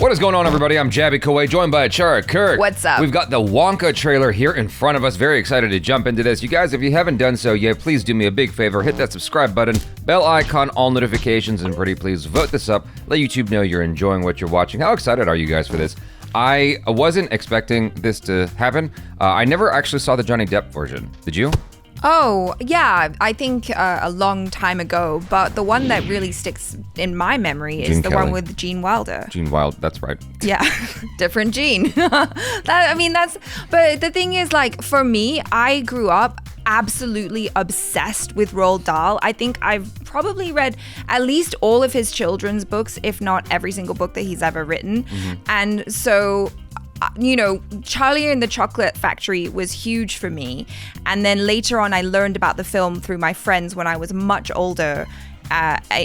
What is going on, everybody? I'm Jabby Koway, joined by Achara Kirk. What's up? We've got the Wonka trailer here in front of us. Very excited to jump into this. You guys, if you haven't done so yet, please do me a big favor. Hit that subscribe button, bell icon, all notifications, and pretty please vote this up. Let YouTube know you're enjoying what you're watching. How excited are you guys for this? I wasn't expecting this to happen. I never actually saw the Johnny Depp version. Did you? Oh, yeah, I think a long time ago, but the one that really sticks in my memory is the one with Gene Wilder. Gene Wilder, that's right. Yeah, different Gene. But the thing is, like, for me, I grew up absolutely obsessed with Roald Dahl. I think I've probably read at least all of his children's books, if not every single book that he's ever written. And so, you know, Charlie and the Chocolate Factory was huge for me. And then later on, I learned about the film through my friends when I was much older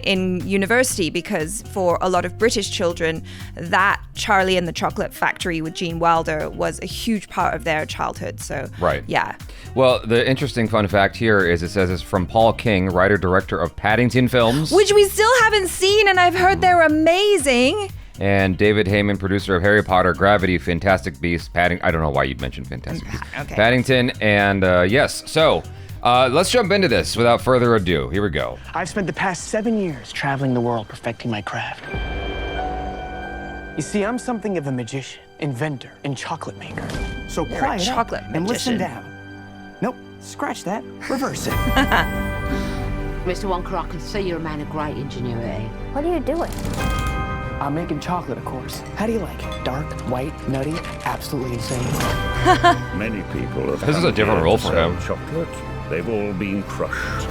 in university, because for a lot of British children, that Charlie and the Chocolate Factory with Gene Wilder was a huge part of their childhood. So, right. Yeah. Well, the interesting fun fact here is it says it's from Paul King, writer-director of Paddington films. Which we still haven't seen, and I've heard they're amazing. And David Heyman, producer of Harry Potter, Gravity, Fantastic Beasts, Paddington. I don't know why you'd mention Fantastic Beasts. Okay. Paddington, and yes. So let's jump into this without further ado. Here we go. I've spent the past 7 years traveling the world perfecting my craft. You see, I'm something of a magician, inventor, and chocolate maker. So You're quiet a chocolate up and listen magician. down. Nope, scratch that. Reverse it. Mr. Wonka, I can see you're a man of great ingenuity. What are you doing? I'm making chocolate, of course. How do you like it? Dark, white, nutty, absolutely insane. Many people have This is a different role for him. Chocolate. They've all been crushed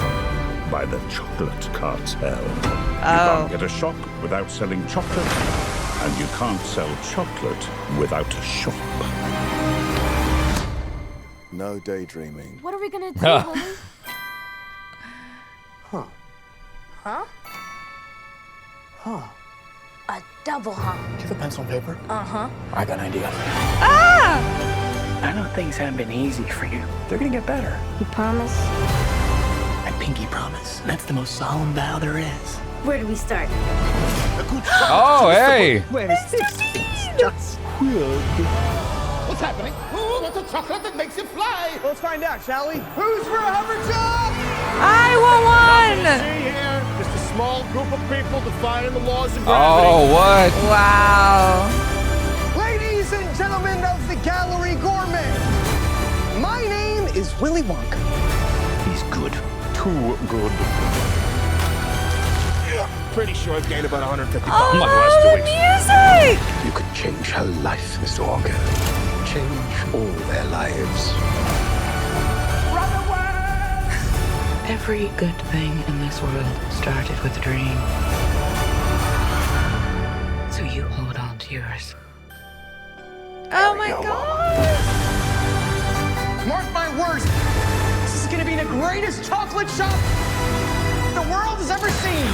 by the chocolate cartel. You can't get a shop without selling chocolate, and you can't sell chocolate without a shop. No daydreaming. What are we gonna do, Willy? A double hump. Do you have a pencil and paper? Uh-huh. I got an idea. I know things haven't been easy for you. They're gonna get better. You promise? I pinky promise. That's the most solemn vow there is. Where do we start? Oh, hey! Where is this? It's just weird. What's happening? Ooh, that's a chocolate that makes you fly. Let's find out, shall we? Who's for a hoverjob? I want one! See here, just a small group of people defying the laws of gravity. Oh, what? Wow. Ladies and gentlemen of the Gallery Gourmet, my name is Willy Wonka. He's good. Too good. Pretty sure I've gained about 150 Oh, pounds in the last 2 the weeks. music! You could change her life, Mr. Wonka. Change all their lives. Run away! Every good thing in this world started with a dream. So you hold on to yours. Oh my God. Mark my words, this is gonna be the greatest chocolate shop the world has ever seen.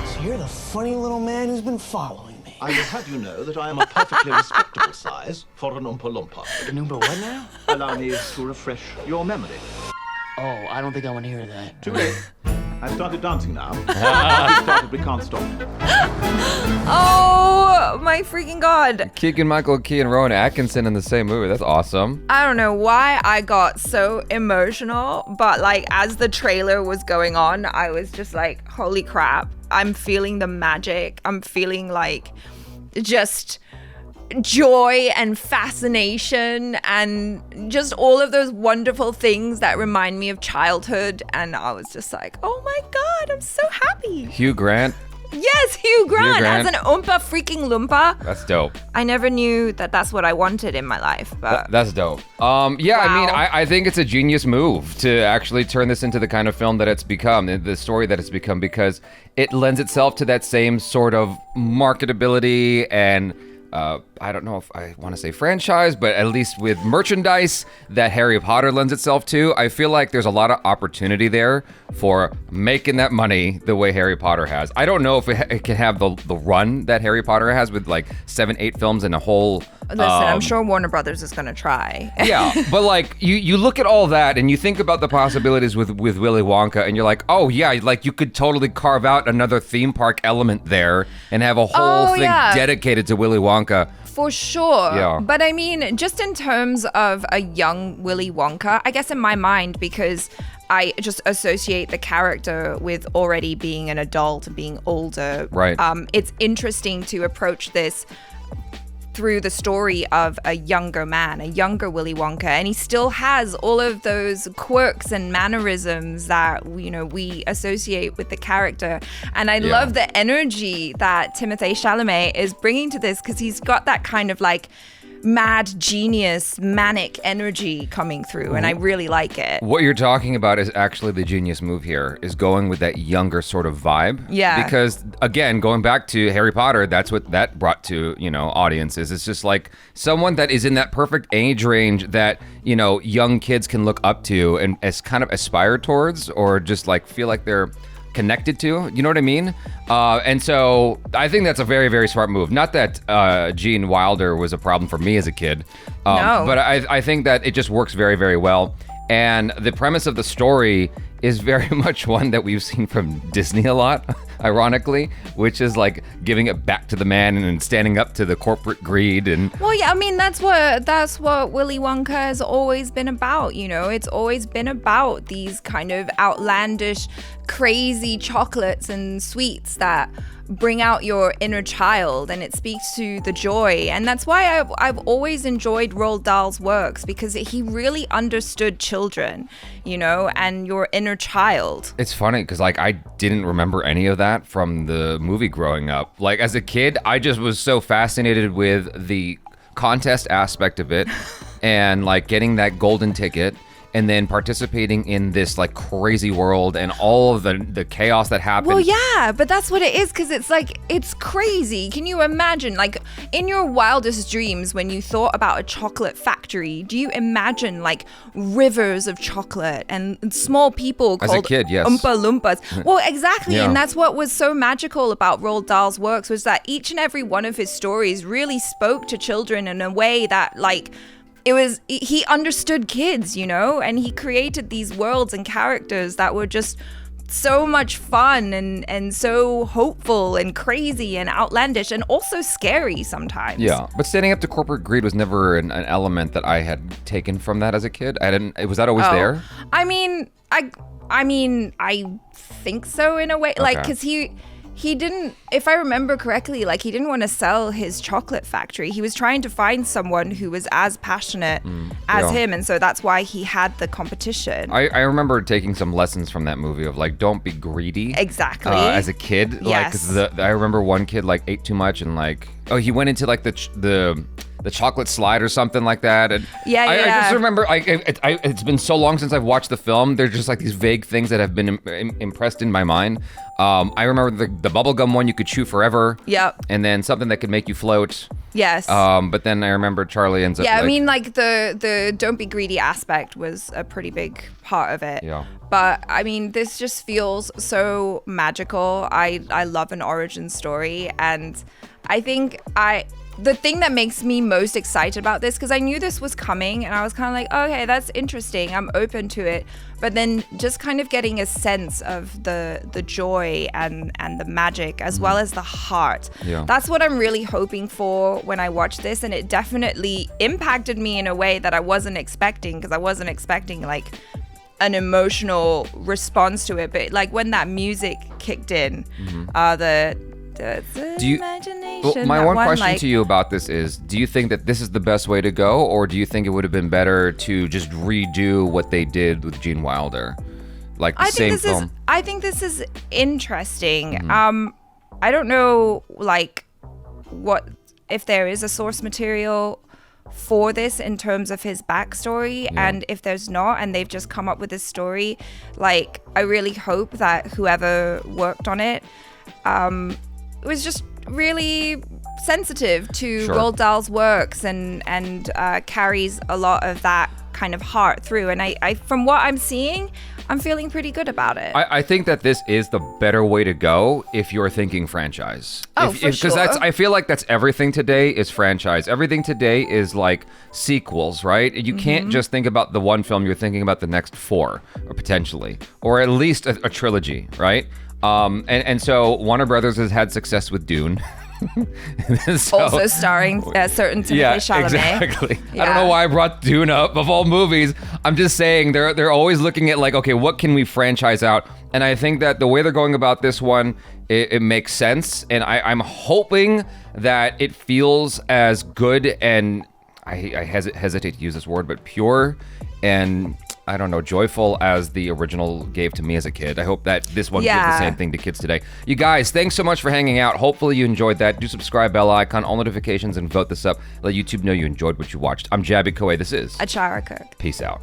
So you're the funny little man who's been following me. I will have you know that I am a perfectly respectable size for an Oompa-Loompa. An Oompa what now? Allow me to refresh your memory. Oh, I don't think I want to hear that. Too late. I've started dancing now. Once we've started, we can't stop. Oh my freaking God. Keegan-Michael Key and Rowan Atkinson in the same movie. That's awesome. I don't know why I got so emotional, but like as the trailer was going on, I was just like, holy crap. I'm feeling the magic. I'm feeling like just joy and fascination and just all of those wonderful things that remind me of childhood. And I was just like, oh my God, I'm so happy. Hugh Grant. Yes, Hugh Grant Grant. as an Oompa freaking Loompa. That's dope. I never knew that that's what I wanted in my life, but That's dope. Yeah, I mean, Wow. I think it's a genius move to actually turn this into the kind of film that it's become, the story that it's become, because it lends itself to that same sort of marketability and I don't know if I want to say franchise, but at least with merchandise that Harry Potter lends itself to, I feel like there's a lot of opportunity there for making that money the way Harry Potter has. I don't know if it can have the run that Harry Potter has with like 7-8 films and a whole... Listen, I'm sure Warner Brothers is going to try. Yeah, but like you look at all that and you think about the possibilities with Willy Wonka and you're like, oh yeah, like you could totally carve out another theme park element there and have a whole thing dedicated to Willy Wonka. For sure. Yeah. But I mean, just in terms of a young Willy Wonka, I guess in my mind, because I just associate the character with already being an adult and being older. Right. It's interesting to approach this through the story of a younger man, a younger Willy Wonka, and he still has all of those quirks and mannerisms that we associate with the character. And I love the energy that Timothée Chalamet is bringing to this, because he's got that kind of like mad genius, manic energy coming through, and I really like it. What you're talking about is actually the genius move here, is going with that younger sort of vibe. Yeah. Because again, going back to Harry Potter, that's what that brought to, audiences. It's just like someone that is in that perfect age range that, young kids can look up to and as kind of aspire towards, or just like feel like they're connected to, you know what I mean? And so I think that's a very, very smart move. Not that Gene Wilder was a problem for me as a kid, No. but I think that it just works very, very well. And the premise of the story is very much one that we've seen from Disney a lot, ironically, which is like giving it back to the man and standing up to the corporate greed. And well, yeah, I mean, that's what Willy Wonka has always been about, It's always been about these kind of outlandish, crazy chocolates and sweets that bring out your inner child, and it speaks to the joy. And that's why I've always enjoyed Roald Dahl's works, because he really understood children, and your inner child. It's funny because like I didn't remember any of that from the movie growing up. Like as a kid, I just was so fascinated with the contest aspect of it and like getting that golden ticket and then participating in this like crazy world and all of the chaos that happened. Well, yeah, but that's what it is, because it's like, it's crazy. Can you imagine, like, in your wildest dreams, when you thought about a chocolate factory, do you imagine like rivers of chocolate and small people As called a kid, yes. Oompa-Loompas? Well, exactly, Yeah. and that's what was so magical about Roald Dahl's works, was that each and every one of his stories really spoke to children in a way that like, he understood kids, and he created these worlds and characters that were just so much fun and so hopeful and crazy and outlandish and also scary sometimes. Yeah, but standing up to corporate greed was never an element that I had taken from that as a kid. Was that always there? I mean, I think so in a way, like, because he didn't, if I remember correctly, like he didn't want to sell his chocolate factory. He was trying to find someone who was as passionate as him. And so that's why he had the competition. I remember taking some lessons from that movie of like, don't be greedy. Exactly. As a kid. Yes. Like, I remember one kid like ate too much and like, he went into like the chocolate slide or something like that. And I just remember, it's been so long since I've watched the film. There's just like these vague things that have been impressed in my mind. I remember the bubblegum one you could chew forever. Yep. And then something that could make you float. Yes. But then I remember Charlie ends up I mean, like the don't be greedy aspect was a pretty big part of it. Yeah. But I mean, this just feels so magical. I love an origin story, and I think the thing that makes me most excited about this, because I knew this was coming and I was kind of like, okay, that's interesting, I'm open to it. But then just kind of getting a sense of the joy and the magic, as well as the heart. Yeah. That's what I'm really hoping for when I watch this. And it definitely impacted me in a way that I wasn't expecting, because I wasn't expecting like an emotional response to it. But like when that music kicked in, my one question to you about this is, do you think that this is the best way to go, or do you think it would have been better to just redo what they did with Gene Wilder? Like the same film? I think this is interesting. I don't know, like, what if there is a source material for this in terms of his backstory, and if there's not, and they've just come up with this story, like, I really hope that whoever worked on it, it was just really sensitive to Sure. Roald Dahl's works and carries a lot of that kind of heart through. And I from what I'm seeing, I'm feeling pretty good about it. I think that this is the better way to go if you're thinking franchise. Oh, for sure. Because I feel like that's everything today is franchise. Everything today is like sequels, right? You can't just think about the one film. You're thinking about the next 4, or potentially, or at least a trilogy, right? And so Warner Brothers has had success with Dune. So- Also starring certain Timothée Chalamet. Exactly. I Yeah. don't know why I brought Dune up of all movies. I'm just saying they're always looking at like, okay, what can we franchise out? And I think that the way they're going about this one, it makes sense. And I'm hoping that it feels as good and I hesitate to use this word, but pure and I don't know, joyful as the original gave to me as a kid. I hope that this one gives the same thing to kids today. You guys, thanks so much for hanging out. Hopefully you enjoyed that. Do subscribe, bell icon, all notifications, and vote this up. Let YouTube know you enjoyed what you watched. I'm Jabby Koay. This is Achara Kirk. Peace out.